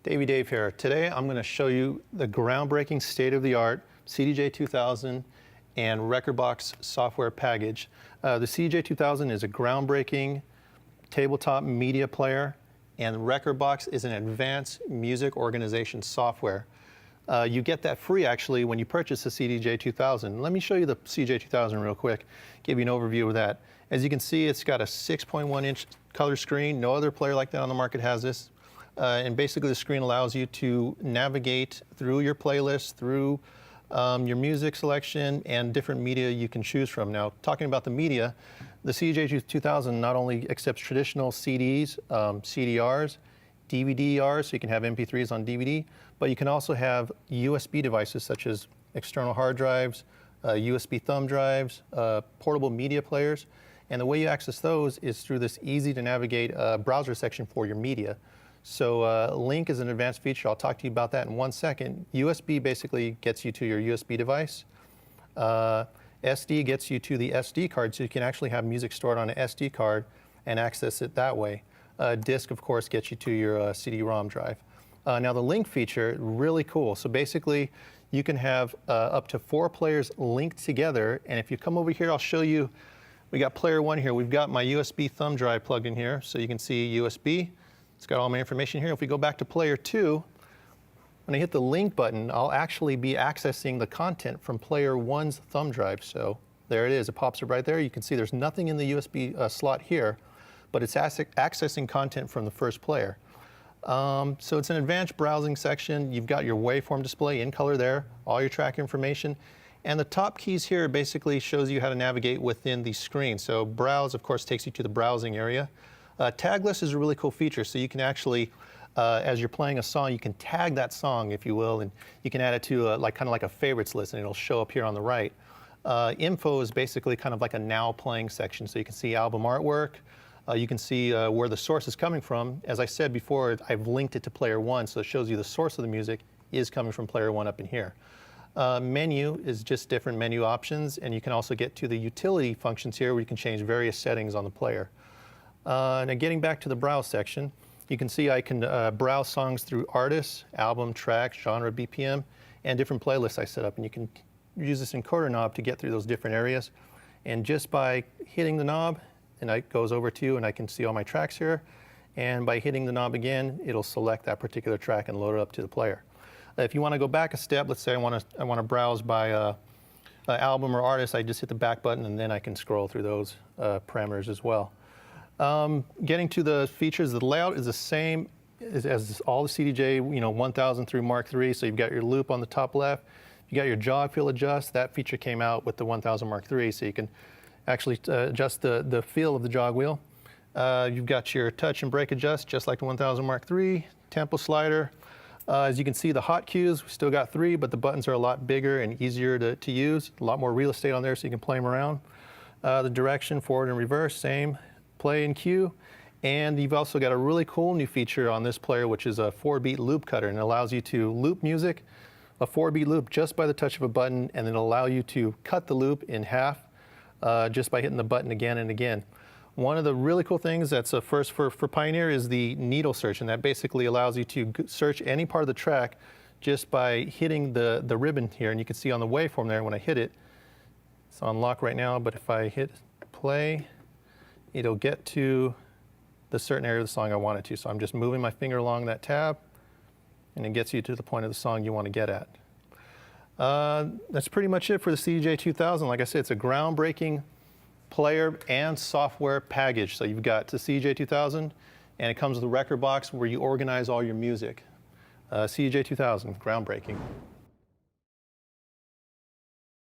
Davey Dave here. Today I'm going to show you the groundbreaking state-of-the-art CDJ2000 and Rekordbox software package. The CDJ2000 is a groundbreaking tabletop media player, and Rekordbox is an advanced music organization software. You get that free actually when you purchase the CDJ2000. Let me show you the CDJ2000 real quick, give you an overview of that. As you can see, it's got a 6.1-inch color screen. No other player like that on the market has this. And basically the screen allows you to navigate through your playlist, through your music selection, and different media you can choose from. Now, talking about the media, the CDJ2000 not only accepts traditional CDs, CDRs, DVD-Rs, so you can have MP3s on DVD, but you can also have USB devices such as external hard drives, USB thumb drives, portable media players. And the way you access those is through this easy-to-navigate browser section for your media. So Link is an advanced feature. I'll talk to you about that in 1 second. USB basically gets you to your USB device. SD gets you to the SD card, so you can actually have music stored on an SD card and access it that way. Disk, of course, gets you to your CD-ROM drive. Now the Link feature, really cool. So basically, you can have up to 4 players linked together. And if you come over here, I'll show you. We got player 1 here. We've got my USB thumb drive plugged in here, so you can see USB. It's got all my information here. If we go back to player 2, when I hit the link button, I'll actually be accessing the content from player 1's thumb drive. So there it is. It pops up right there. You can see there's nothing in the USB slot here, but it's accessing content from the first player. So it's an advanced browsing section. You've got your waveform display in color there, all your track information. And the top keys here basically shows you how to navigate within the screen. So browse, of course, takes you to the browsing area. Tag list is a really cool feature, so you can actually, as you're playing a song, you can tag that song, if you will, and you can add it to kind of like a favorites list, and it'll show up here on the right. Info is basically kind of like a now playing section, so you can see album artwork. You can see where the source is coming from. As I said before, I've linked it to player 1, so it shows you the source of the music is coming from player 1 up in here. Menu is just different menu options, and you can also get to the utility functions here where you can change various settings on the player. Now getting back to the browse section, you can see I can browse songs through artists, album, track, genre, BPM, and different playlists I set up. And you can use this encoder knob to get through those different areas. And just by hitting the knob, and it goes over to you, and I can see all my tracks here. And by hitting the knob again, it'll select that particular track and load it up to the player. If you want to go back a step, let's say I want to browse by album or artist, I just hit the back button, and then I can scroll through those parameters as well. Getting to the features, the layout is the same as all the CDJ, 1000 through Mark III. So you've got your loop on the top left. You got your jog feel adjust. That feature came out with the 1000 Mark III, so you can actually adjust the feel of the jog wheel. You've got your touch and brake adjust, just like the 1000 Mark III. Tempo slider. As you can see, the hot cues, we still got 3, but the buttons are a lot bigger and easier to use. A lot more real estate on there, so you can play them around. The direction, forward and reverse, same. Play and cue, and you've also got a really cool new feature on this player, which is a 4-beat loop cutter, and it allows you to loop music, a 4-beat loop just by the touch of a button, and it'll allow you to cut the loop in half just by hitting the button again and again. One of the really cool things that's a first for Pioneer is the needle search, and that basically allows you to search any part of the track just by hitting the ribbon here, and you can see on the waveform there when I hit it, it's on lock right now, but if I hit play, it'll get to the certain area of the song I want it to. So I'm just moving my finger along that tab, and it gets you to the point of the song you want to get at. That's pretty much it for the CDJ2000. Like I said, it's a groundbreaking player and software package. So you've got the CDJ2000, and it comes with a Rekordbox where you organize all your music. CDJ2000, groundbreaking.